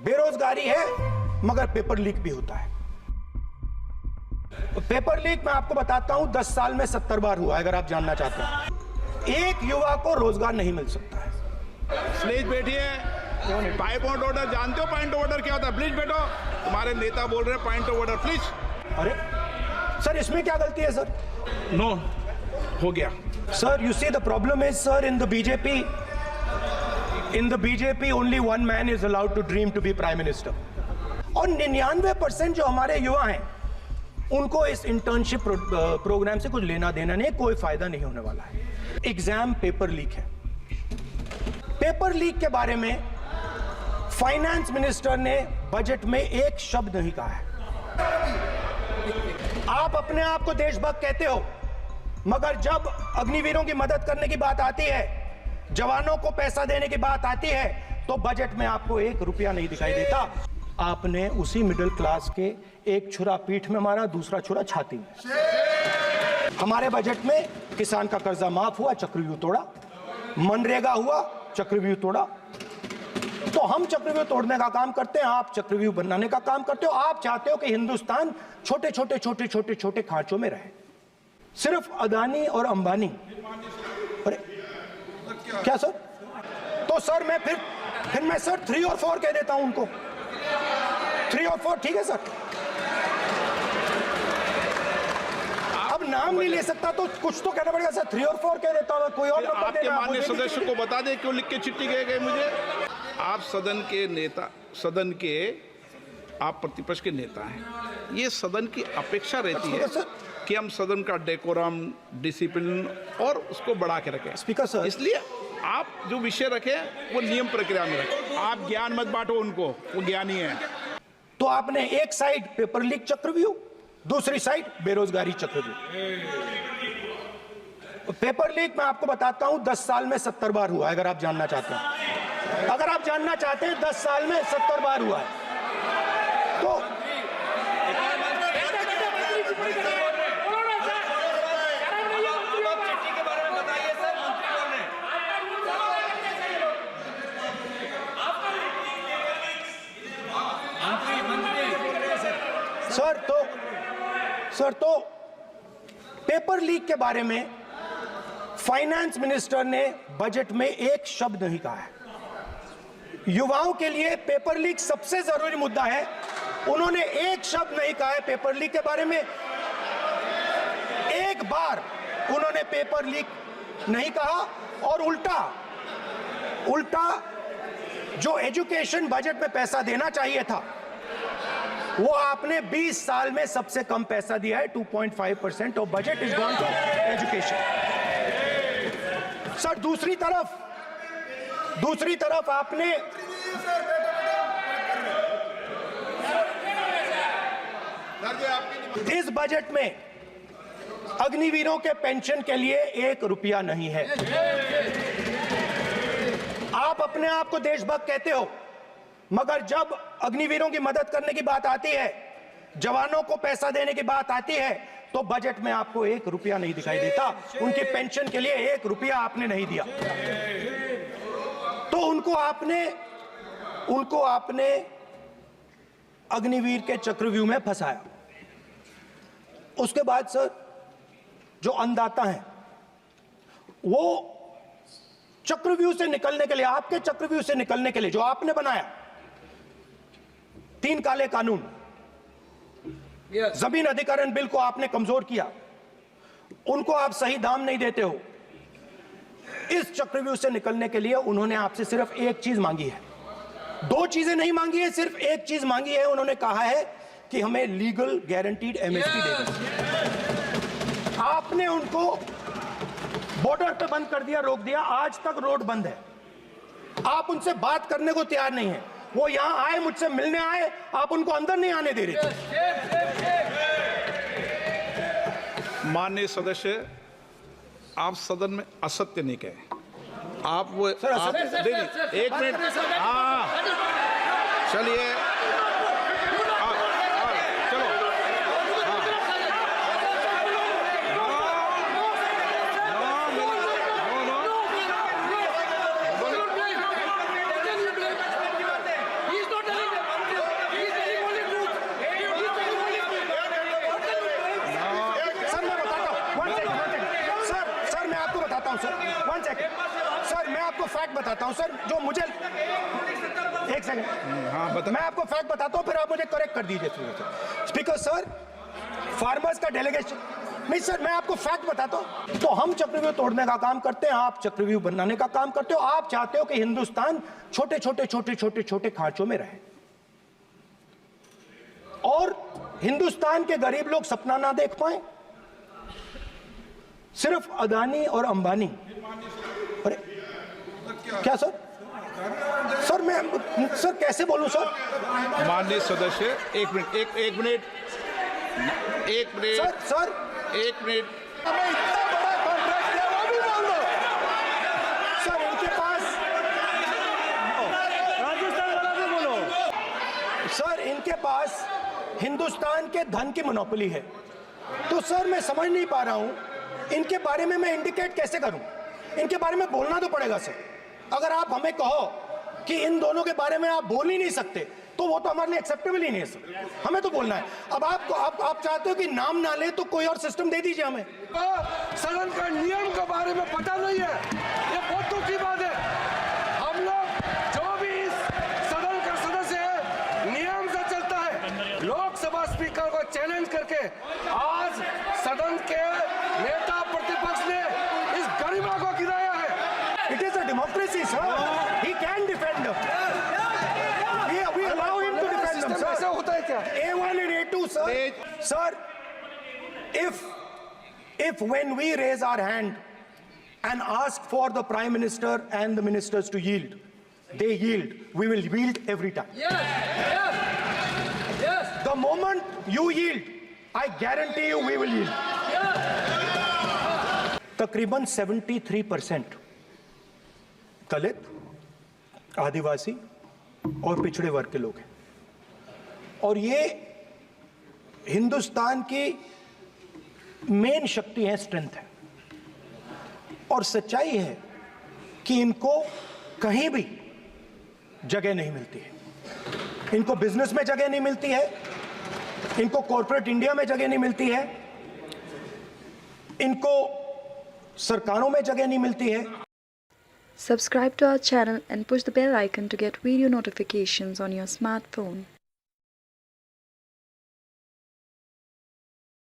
बेरोजगारी है मगर पेपर लीक भी होता है। तो पेपर लीक मैं आपको बताता हूं 10 साल में 70 बार हुआ है, अगर आप जानना चाहते हैं। एक युवा को रोजगार नहीं मिल सकता है। प्लीज बैठिए। पॉइंट ऑफ ऑर्डर जानते हो? पॉइंट ऑफ ऑर्डर क्या होता है? प्लीज बैठो। तुम्हारे नेता बोल रहे हैं पॉइंट ऑफ ऑर्डर, प्लीज। अरे सर, इसमें क्या गलती है सर? नो, हो गया sir. You see the problem is sir, in the BJP only one man is allowed to dream to be prime minister. और 99% जो हमारे युवा हैं उनको इस इंटर्नशिप प्रोग्राम से कुछ लेना देना नहीं है, कोई फायदा नहीं होने वाला है। एग्जाम पेपर लीक है। पेपर लीक के बारे में फाइनेंस मिनिस्टर ने बजट में एक शब्द नहीं कहा है। आप अपने आप को देशभक्त कहते हो, मगर जब अग्निवीरों की मदद करने की बात आती है, जवानों को पैसा देने की बात आती है, तो बजट में आपको 1 रुपया नहीं दिखाई देता। आपने उसी मिडिल क्लास के एक छुरा पीठ में मारा, दूसरा छुरा छाती में। हमारे बजट में किसान का कर्जा माफ हुआ, चक्रव्यूह तोड़ा। मनरेगा हुआ, चक्रव्यूह तोड़ा। तो हम चक्रव्यूह तोड़ने का काम करते हैं, आप चक्रव्यूह बनाने का काम करते हो। आप चाहते हो कि हिंदुस्तान छोटे छोटे खांचों में रहे, सिर्फ अदानी और अंबानी। अरे क्या सर? तो सर मैं फिर मैं सर 3 और 4 कह देता हूं उनको। 3 और 4 ठीक है सर। अब नाम नहीं ले सकता तो कुछ तो कहना पड़ेगा सर। 3 और 4 कह देता हूं, कोई और नंबर आपके देना। माननीय सदस्य को बता दें क्यों लिख के चिट्ठी गए मुझे। आप सदन के नेता, सदन के आप प्रतिपक्ष के नेता हैं। ये सदन की अपेक्षा रहती है कि हम सदन का डेकोरम, डिसिप्लिन और उसको बढ़ा के रखें। स्पीकर सर, इसलिए आप जो विषय रखें वो नियम प्रक्रिया में रखें। आप ज्ञान मत बांटो उनको, वो ज्ञानी है। तो आपने एक साइड पेपर लीक चक्रव्यूह, दूसरी साइड बेरोजगारी चक्रव्यूह। पेपर लीक मैं आपको बताता हूं 10 साल में 70 बार हुआ है, अगर आप जानना चाहते हैं। अगर आप जानना चाहते हैं 10 साल में 70 बार हुआ है तो सर तो पेपर लीक के बारे में फाइनेंस मिनिस्टर ने बजट में एक शब्द नहीं कहा है। युवाओं के लिए पेपर लीक सबसे जरूरी मुद्दा है, उन्होंने एक शब्द नहीं कहा है पेपर लीक के बारे में। एक बार उन्होंने पेपर लीक नहीं कहा और उल्टा जो एजुकेशन बजट में पैसा देना चाहिए था वो आपने 20 साल में सबसे कम पैसा दिया है। 2.5% of budget is gone to education. Sir दूसरी तरफ आपने इस बजट में अग्निवीरों के पेंशन के लिए 1 रुपया नहीं है। आप अपने आप को देशभक्त कहते हो, मगर जब अग्निवीरों की मदद करने की बात आती है, जवानों को पैसा देने की बात आती है, तो बजट में आपको 1 रुपया नहीं दिखाई देता। उनकी पेंशन के लिए 1 रुपया आपने नहीं दिया। तो उनको आपने अग्निवीर के चक्रव्यूह में फंसाया। उसके बाद सर जो अन्नदाता हैं वो चक्रव्यूह से निकलने के लिए, आपके चक्रव्यूह से निकलने के लिए जो आपने बनाया 3 काले कानून, जमीन अधिग्रहण बिल को आपने कमजोर किया, उनको आप सही दाम नहीं देते हो। इस चक्रव्यूह से निकलने के लिए उन्होंने आपसे सिर्फ एक चीज मांगी है, 2 चीजें नहीं मांगी है, सिर्फ एक चीज मांगी है। उन्होंने कहा है कि हमें लीगल गारंटीड एमएसपी दे दो। आपने उनको बॉर्डर पे बंद कर दिया, रोक दिया। आज तक रोड बंद है। आप उनसे बात करने को तैयार नहीं है। वो यहां आए, मुझसे मिलने आए, आप उनको अंदर नहीं आने दे रहे थे। माननीय सदस्य, आप सदन में असत्य नहीं कहे। आप वो एक मिनट, हाँ चलिए चलो। आपको फैक्ट बताता हूं सर, जो मुझे एक सेकंड, हाँ बता। मैं आपको फैक्ट बताता हूं, फिर आप मुझे करेक्ट कर दीजिए स्पीकर सर। फार्मर्स का डेलीगेशन, नहीं सर, मैं आपको फैक्ट बताता हूं। तो हम चक्रव्यूह तोड़ने का काम करते हैं, आप चक्रव्यूह बनाने का काम करते हो। आप चाहते हो कि हिंदुस्तान छोटे छोटे छोटे छोटे छोटे खांचों में रहे और हिंदुस्तान के गरीब लोग सपना ना देख पाए। सिर्फ अदानी और अंबानी। अरे क्या सर? सर मैं सर कैसे बोलूं सर? माननीय सदस्य, एक मिनट सर सर एक मिनट। हमें इतना बड़ा कॉन्ट्रैक्ट दिया, वो भी बोल दो सर। इनके पास राजस्थान वाला भी बोलो सर, इनके पास हिंदुस्तान के धन की मोनोपोली है। तो सर मैं समझ नहीं पा रहा हूं इनके बारे में मैं इंडिकेट कैसे करूं? इनके बारे में बोलना तो पड़ेगा सर। अगर आप हमें कहो कि इन दोनों के बारे में आप बोल ही नहीं सकते तो वो तो हमारे लिए एक्सेप्टेबल ही नहीं है सर। हमें तो बोलना है। अब आप चाहते हो कि नाम ना ले तो कोई और सिस्टम दे दीजिए हमें। सदन का नियम के बारे में पता नहीं है, ये बहुत दुख की बात है। हम लोग जो भी इस सदन का सदस्य है नियम से चलता है। लोकसभा स्पीकर को चैलेंज करके आज सदन के नेता प्रतिपक्ष ने इस गरिमा को गिराया है। It is a democracy, sir. He can defend them. We allow him to defend them, ऐसा sir. होता है क्या? A1 and A2, sir. Sir, if when we raise our hand and ask for the Prime Minister and the ministers to yield, they yield, we will yield every time. Yes. The moment you yield, I guarantee you we will yield. तकरीबन 73% दलित, आदिवासी और पिछड़े वर्ग के लोग हैं और ये हिंदुस्तान की मेन शक्ति है, स्ट्रेंथ है। और सच्चाई है कि इनको कहीं भी जगह नहीं मिलती है। इनको बिजनेस में जगह नहीं मिलती है, इनको कॉर्पोरेट इंडिया में जगह नहीं मिलती है, इनको सरकारों में जगह नहीं मिलती है। Subscribe to our channel and push the bell icon to get video notifications on your smartphone.